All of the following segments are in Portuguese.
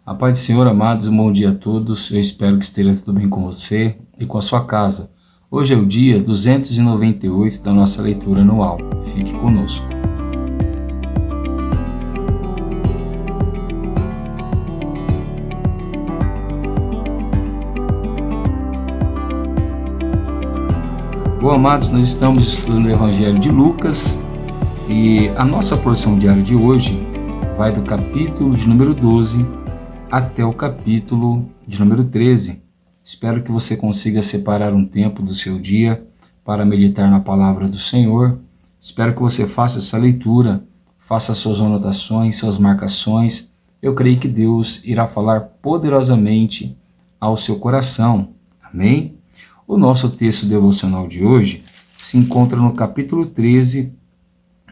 A paz do Senhor, amados, um bom dia a todos. Eu espero que esteja tudo bem com você e com a sua casa. Hoje é o dia 298 da nossa leitura anual. Fique conosco. Bom, amados, nós estamos estudando o Evangelho de Lucas e a nossa porção diária de hoje vai do capítulo de número 12 até o capítulo de número 13. Espero que você consiga separar um tempo do seu dia para meditar na palavra do Senhor. Espero que você faça essa leitura, faça suas anotações, suas marcações. Eu creio que Deus irá falar poderosamente ao seu coração. Amém? O nosso texto devocional de hoje se encontra no capítulo 13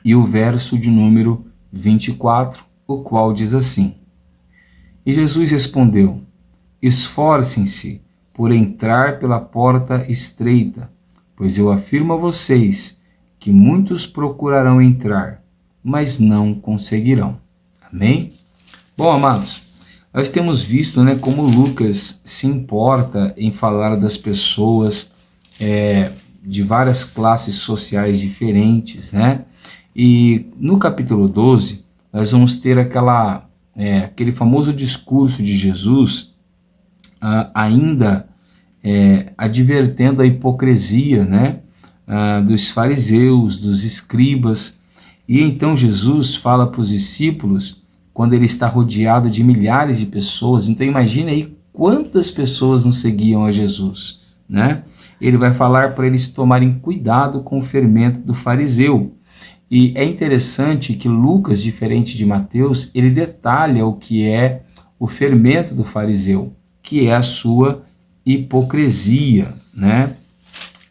e o verso de número 24, o qual diz assim: E Jesus respondeu: Esforcem-se por entrar pela porta estreita, pois eu afirmo a vocês que muitos procurarão entrar, mas não conseguirão. Amém? Bom, amados, nós temos visto, como Lucas se importa em falar das pessoas de várias classes sociais diferentes, E no capítulo 12, nós vamos ter aquele famoso discurso de Jesus, ainda advertendo a hipocrisia, dos fariseus, dos escribas. E então Jesus fala para os discípulos, quando ele está rodeado de milhares de pessoas. Então imagine aí quantas pessoas não seguiam a Jesus, Ele vai falar para eles tomarem cuidado com o fermento do fariseu. E é interessante que Lucas, diferente de Mateus, ele detalha o que é o fermento do fariseu, que é a sua hipocrisia,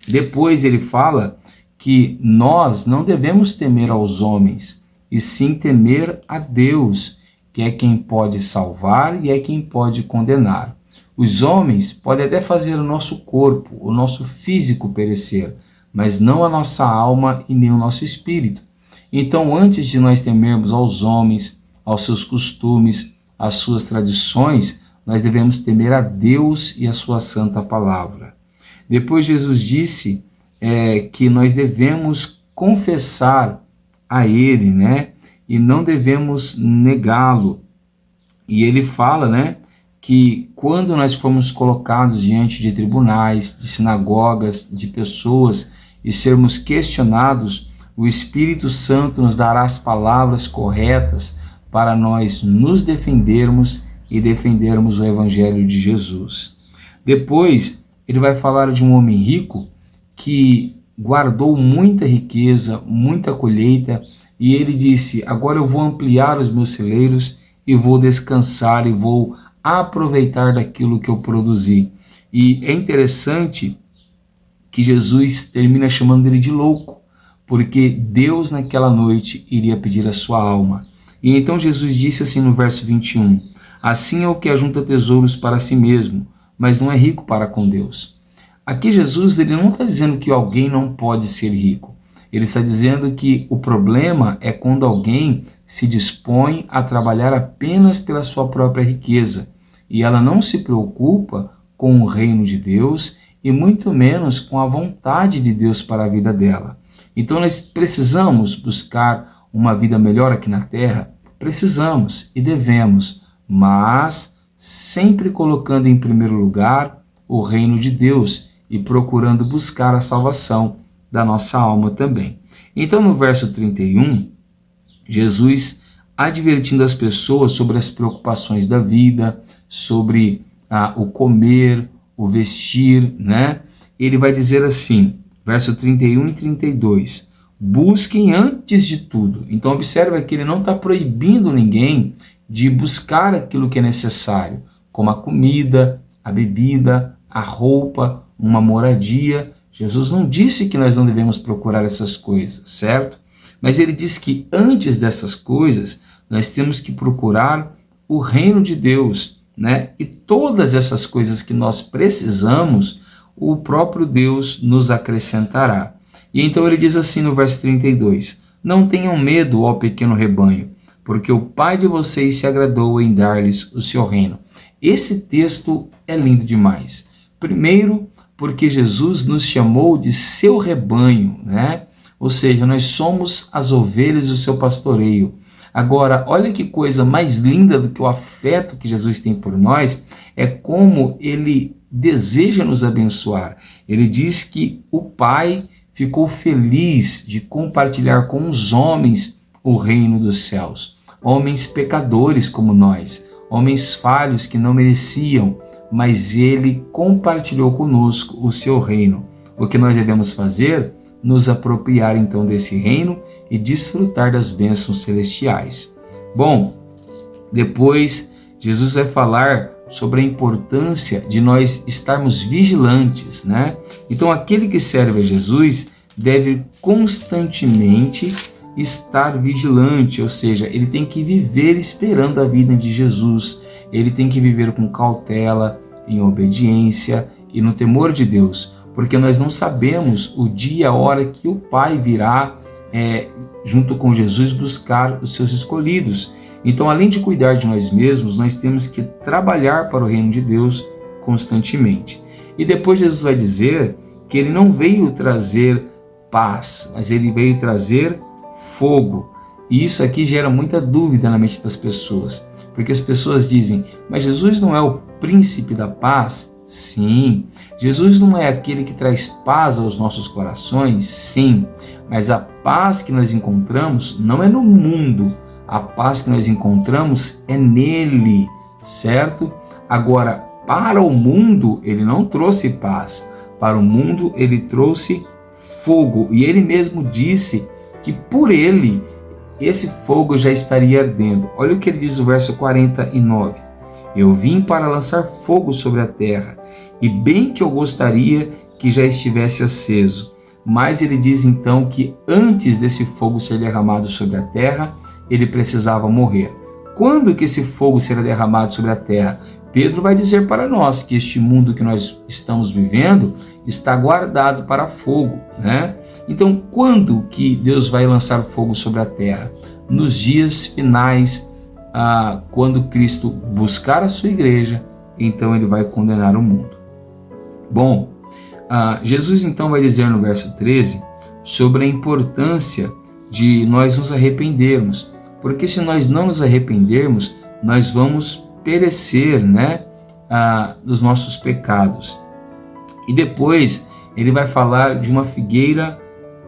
Depois ele fala que nós não devemos temer aos homens, e sim temer a Deus, que é quem pode salvar e é quem pode condenar. Os homens podem até fazer o nosso corpo, o nosso físico perecer, mas não a nossa alma e nem o nosso espírito. Então, antes de nós temermos aos homens, aos seus costumes, às suas tradições, nós devemos temer a Deus e a sua santa palavra. Depois Jesus disse que nós devemos confessar a Ele, e não devemos negá-lo. E ele fala, que quando nós formos colocados diante de tribunais, de sinagogas, de pessoas e sermos questionados, o Espírito Santo nos dará as palavras corretas para nós nos defendermos e defendermos o Evangelho de Jesus. Depois, ele vai falar de um homem rico que guardou muita riqueza, muita colheita, e ele disse: agora eu vou ampliar os meus celeiros e vou descansar e vou aproveitar daquilo que eu produzi. E é interessante que Jesus termina chamando ele de louco, porque Deus naquela noite iria pedir a sua alma. E então Jesus disse assim no verso 21, assim é o que ajunta tesouros para si mesmo, mas não é rico para com Deus. Aqui Jesus ele não está dizendo que alguém não pode ser rico. Ele está dizendo que o problema é quando alguém se dispõe a trabalhar apenas pela sua própria riqueza e ela não se preocupa com o reino de Deus e muito menos com a vontade de Deus para a vida dela. Então nós precisamos buscar uma vida melhor aqui na terra? Precisamos e devemos, mas sempre colocando em primeiro lugar o reino de Deus e procurando buscar a salvação da nossa alma também. Então no verso 31, Jesus advertindo as pessoas sobre as preocupações da vida, sobre o comer, o vestir, Ele vai dizer assim, verso 31 e 32, busquem antes de tudo. Então observa que ele não está proibindo ninguém de buscar aquilo que é necessário, como a comida, a bebida, a roupa, uma moradia. Jesus não disse que nós não devemos procurar essas coisas, certo? Mas ele diz que antes dessas coisas, nós temos que procurar o reino de Deus, E todas essas coisas que nós precisamos, o próprio Deus nos acrescentará. E então ele diz assim no verso 32, não tenham medo, ó pequeno rebanho, porque o Pai de vocês se agradou em dar-lhes o seu reino. Esse texto é lindo demais. Primeiro, porque Jesus nos chamou de seu rebanho, né? Ou seja, nós somos as ovelhas do seu pastoreio. Agora, olha que coisa mais linda do que o afeto que Jesus tem por nós, é como ele deseja nos abençoar. Ele diz que o Pai ficou feliz de compartilhar com os homens o reino dos céus. Homens pecadores como nós, homens falhos que não mereciam, mas ele compartilhou conosco o seu reino. O que nós devemos fazer? Nos apropriar então desse reino e desfrutar das bênçãos celestiais. Bom, depois Jesus vai falar sobre a importância de nós estarmos vigilantes, né? Então aquele que serve a Jesus deve constantemente estar vigilante, ou seja, ele tem que viver esperando a vinda de Jesus, ele tem que viver com cautela, em obediência e no temor de Deus, porque nós não sabemos o dia, a hora que o Pai virá junto com Jesus buscar os seus escolhidos. Então, além de cuidar de nós mesmos, nós temos que trabalhar para o reino de Deus constantemente. E depois Jesus vai dizer que ele não veio trazer paz, mas ele veio trazer fogo. E isso aqui gera muita dúvida na mente das pessoas, porque as pessoas dizem, mas Jesus não é o príncipe da paz? Sim. Jesus não é aquele que traz paz aos nossos corações? Sim. Mas a paz que nós encontramos não é no mundo, a paz que nós encontramos é nele, certo? Agora, para o mundo, ele não trouxe paz. Para o mundo, ele trouxe fogo. E ele mesmo disse que por ele, esse fogo já estaria ardendo. Olha o que ele diz no verso 49. Eu vim para lançar fogo sobre a terra, e bem que eu gostaria que já estivesse aceso. Mas ele diz então que antes desse fogo ser derramado sobre a terra, ele precisava morrer. Quando que esse fogo será derramado sobre a terra? Pedro vai dizer para nós que este mundo que nós estamos vivendo está guardado para fogo, né? Então, quando que Deus vai lançar fogo sobre a terra? Nos dias finais, quando Cristo buscar a sua igreja, então ele vai condenar o mundo. Bom, Jesus então vai dizer no verso 13 sobre a importância de nós nos arrependermos, porque se nós não nos arrependermos, nós vamos perecer, né, dos nossos pecados. E depois ele vai falar de uma figueira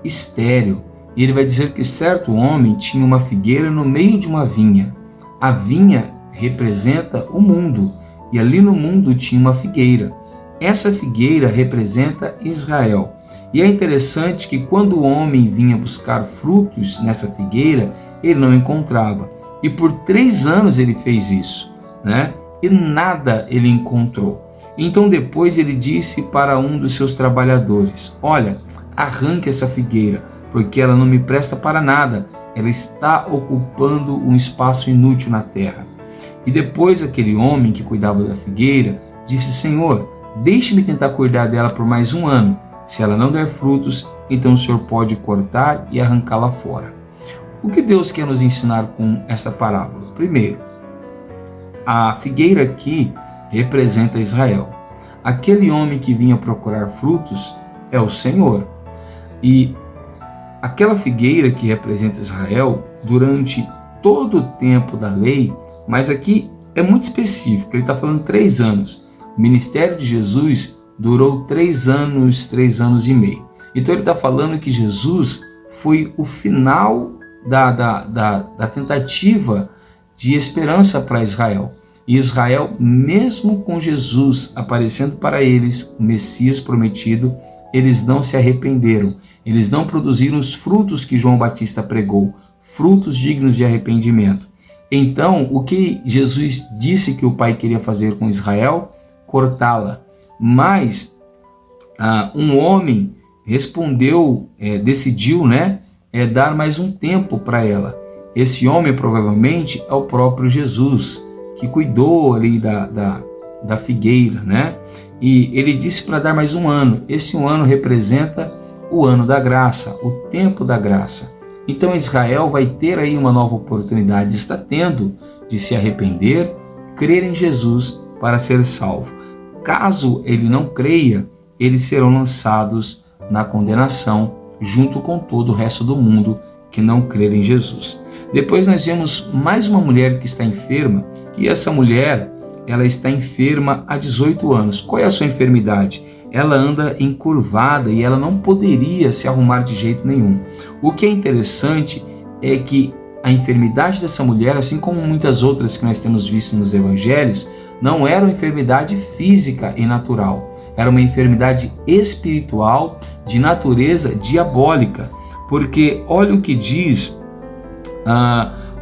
estéril, e ele vai dizer que certo homem tinha uma figueira no meio de uma vinha. A vinha representa o mundo, e ali no mundo tinha uma figueira. Essa figueira representa Israel. E é interessante que quando o homem vinha buscar frutos nessa figueira, ele não encontrava. E por 3 anos ele fez isso, né? E nada ele encontrou. Então depois ele disse para um dos seus trabalhadores, olha, arranque essa figueira, porque ela não me presta para nada. Ela está ocupando um espaço inútil na terra. E depois aquele homem que cuidava da figueira disse, Senhor, deixe-me tentar cuidar dela por mais 1 ano. Se ela não der frutos, então o Senhor pode cortar e arrancá-la fora. O que Deus quer nos ensinar com essa parábola? Primeiro, a figueira aqui representa Israel. Aquele homem que vinha procurar frutos é o Senhor. E aquela figueira que representa Israel, durante todo o tempo da lei, mas aqui é muito específico, ele está falando 3 anos. O ministério de Jesus durou 3 anos, 3 anos e meio. Então ele está falando que Jesus foi o final da tentativa de esperança para Israel. E Israel, mesmo com Jesus aparecendo para eles, o Messias prometido, eles não se arrependeram. Eles não produziram os frutos que João Batista pregou, frutos dignos de arrependimento. Então, o que Jesus disse que o Pai queria fazer com Israel? Cortá-la. Mas um homem respondeu, decidiu, dar mais um tempo para ela. Esse homem provavelmente é o próprio Jesus, que cuidou ali da figueira, E ele disse para dar mais 1 ano. Esse 1 ano representa o ano da graça, o tempo da graça. Então Israel vai ter aí uma nova oportunidade, está tendo, de se arrepender, crer em Jesus para ser salvo. Caso ele não creia, eles serão lançados na condenação, junto com todo o resto do mundo que não crer em Jesus. Depois nós vemos mais uma mulher que está enferma, e essa mulher, ela está enferma há 18 anos. Qual é a sua enfermidade? Ela anda encurvada e ela não poderia se arrumar de jeito nenhum. O que é interessante é que a enfermidade dessa mulher, assim como muitas outras que nós temos visto nos evangelhos, não era uma enfermidade física e natural. Era uma enfermidade espiritual de natureza diabólica. Porque olha o que diz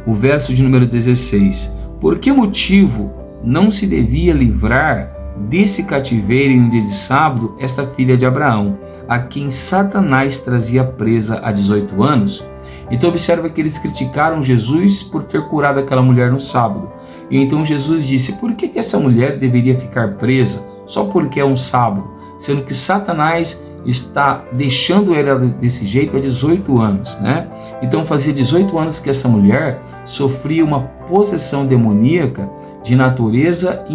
o verso de número 16. Por que motivo não se devia livrar desse cativeiro em um dia de sábado esta filha de Abraão, a quem Satanás trazia presa há 18 anos? Então observa que eles criticaram Jesus por ter curado aquela mulher no sábado. E então Jesus disse, por que essa mulher deveria ficar presa só porque é um sábado? Sendo que Satanás está deixando ela desse jeito há 18 anos, né? Então fazia 18 anos que essa mulher sofria uma possessão demoníaca de natureza de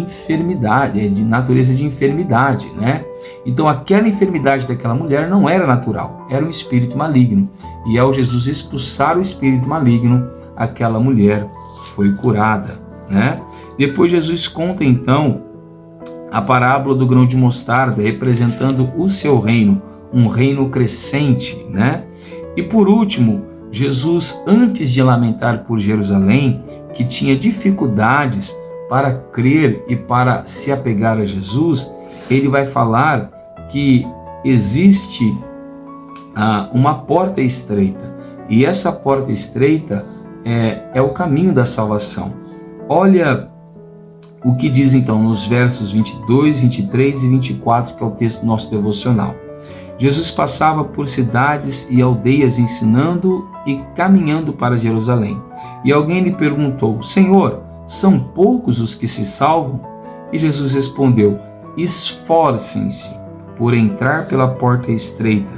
enfermidade, né? Então aquela enfermidade daquela mulher não era natural, era um espírito maligno. E ao Jesus expulsar o espírito maligno, aquela mulher foi curada, né? Depois Jesus conta então a parábola do grão de mostarda, representando o seu reino, um reino crescente, né? E por último, Jesus, antes de lamentar por Jerusalém, que tinha dificuldades para crer e para se apegar a Jesus, ele vai falar que existe uma porta estreita, e essa porta estreita é o caminho da salvação. Olha o que diz então nos versos 22, 23 e 24, que é o texto do nosso devocional. Jesus passava por cidades e aldeias ensinando e caminhando para Jerusalém. E alguém lhe perguntou, Senhor, são poucos os que se salvam? E Jesus respondeu, esforcem-se por entrar pela porta estreita,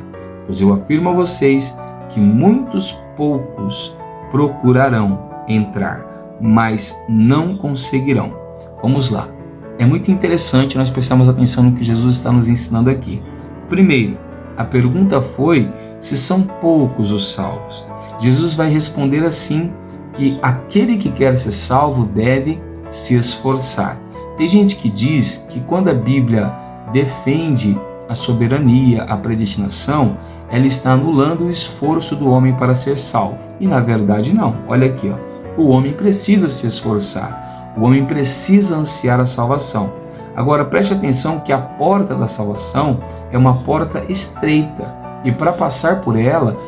pois eu afirmo a vocês que muitos poucos procurarão entrar, mas não conseguirão. Vamos lá. É muito interessante nós prestarmos atenção no que Jesus está nos ensinando aqui. Primeiro, a pergunta foi se são poucos os salvos. Jesus vai responder assim, que aquele que quer ser salvo deve se esforçar. Tem gente que diz que quando a Bíblia defende a soberania, a predestinação, ela está anulando o esforço do homem para ser salvo. E na verdade não. Olha aqui, ó. O homem precisa se esforçar. O homem precisa ansiar a salvação. Agora preste atenção que a porta da salvação é uma porta estreita. E para passar por ela,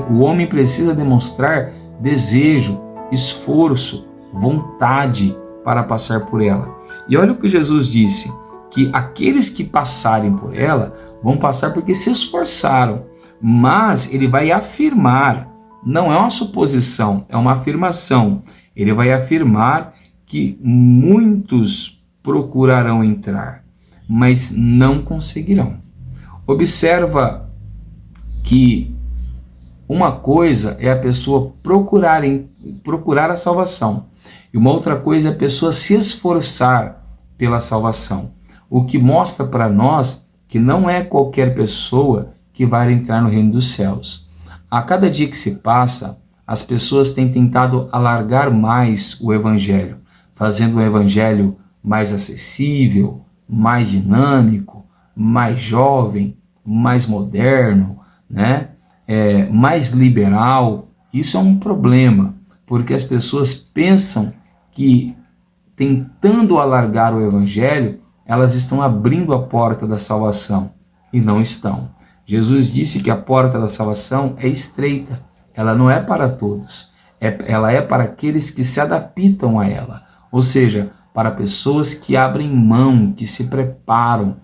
o homem precisa demonstrar desejo, esforço, vontade para passar por ela. E olha o que Jesus disse, que aqueles que passarem por ela vão passar porque se esforçaram. Mas ele vai afirmar, não é uma suposição, é uma afirmação. Ele vai afirmar que muitos procurarão entrar, mas não conseguirão. Observa que uma coisa é a pessoa procurar a salvação, e uma outra coisa é a pessoa se esforçar pela salvação. O que mostra para nós que não é qualquer pessoa que vai entrar no reino dos céus. A cada dia que se passa, as pessoas têm tentado alargar mais o evangelho, fazendo o evangelho mais acessível, mais dinâmico, mais jovem, mais moderno, né? Mais liberal. Isso é um problema, porque as pessoas pensam que tentando alargar o evangelho, elas estão abrindo a porta da salvação, e não estão. Jesus disse que a porta da salvação é estreita. Ela não é para todos, ela é para aqueles que se adaptam a ela, ou seja, para pessoas que abrem mão, que se preparam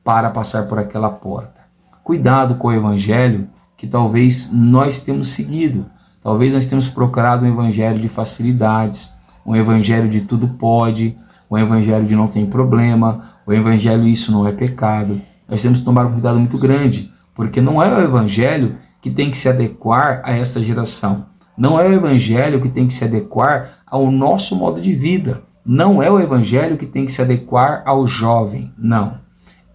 para passar por aquela porta. Cuidado com o evangelho que talvez nós temos seguido, talvez nós temos procurado um evangelho de facilidades, um evangelho de tudo pode, um evangelho de não tem problema, o evangelho isso não é pecado. Nós temos que tomar um cuidado muito grande, porque não é o evangelho que tem que se adequar a esta geração. Não é o evangelho que tem que se adequar ao nosso modo de vida. Não é o evangelho que tem que se adequar ao jovem. Não.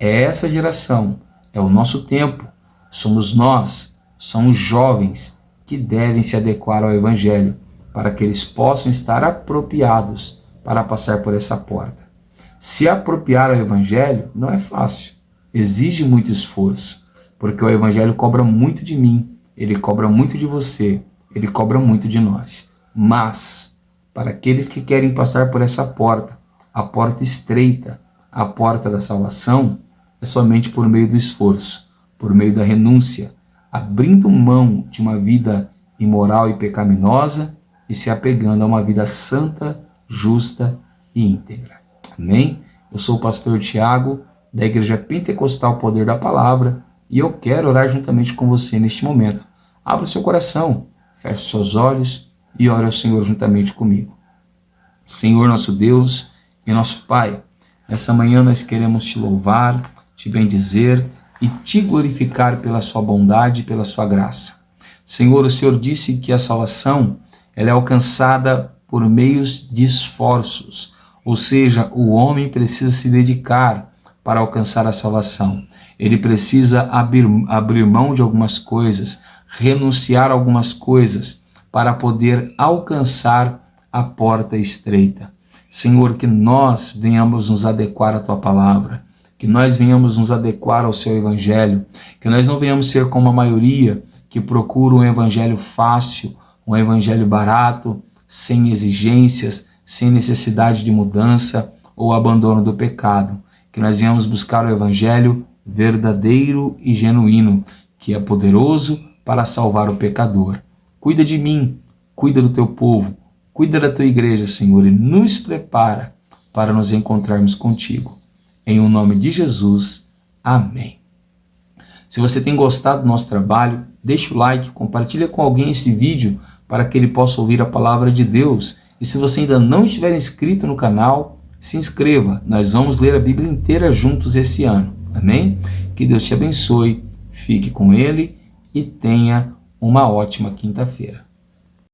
É essa geração, é o nosso tempo. Somos nós, são os jovens que devem se adequar ao evangelho para que eles possam estar apropriados para passar por essa porta. Se apropriar ao evangelho não é fácil, exige muito esforço, porque o evangelho cobra muito de mim, ele cobra muito de você, ele cobra muito de nós. Mas, para aqueles que querem passar por essa porta, a porta estreita, a porta da salvação, é somente por meio do esforço, por meio da renúncia, abrindo mão de uma vida imoral e pecaminosa e se apegando a uma vida santa, justa e íntegra. Amém? Eu sou o pastor Tiago, da Igreja Pentecostal Poder da Palavra, e eu quero orar juntamente com você neste momento. Abra o seu coração, feche seus olhos e ore ao Senhor juntamente comigo. Senhor nosso Deus e nosso Pai, nessa manhã nós queremos te louvar, te bendizer e te glorificar pela sua bondade e pela sua graça. Senhor, o Senhor disse que a salvação ela é alcançada por meios de esforços, ou seja, o homem precisa se dedicar para alcançar a salvação. Ele precisa abrir mão de algumas coisas, renunciar a algumas coisas para poder alcançar a porta estreita. Senhor, que nós venhamos nos adequar à tua palavra, que nós venhamos nos adequar ao seu evangelho, que nós não venhamos ser como a maioria que procura um evangelho fácil, um evangelho barato, sem exigências, sem necessidade de mudança ou abandono do pecado. Que nós venhamos buscar o evangelho verdadeiro e genuíno, que é poderoso para salvar o pecador. Cuida de mim, cuida do teu povo, cuida da tua igreja, Senhor, e nos prepara para nos encontrarmos contigo. Em o nome de Jesus, amém. Se você tem gostado do nosso trabalho, deixa o like, compartilha com alguém este vídeo para que ele possa ouvir a palavra de Deus. E se você ainda não estiver inscrito no canal, se inscreva. Nós vamos ler a Bíblia inteira juntos esse ano. Amém? Que Deus te abençoe, fique com Ele e tenha uma ótima quinta-feira.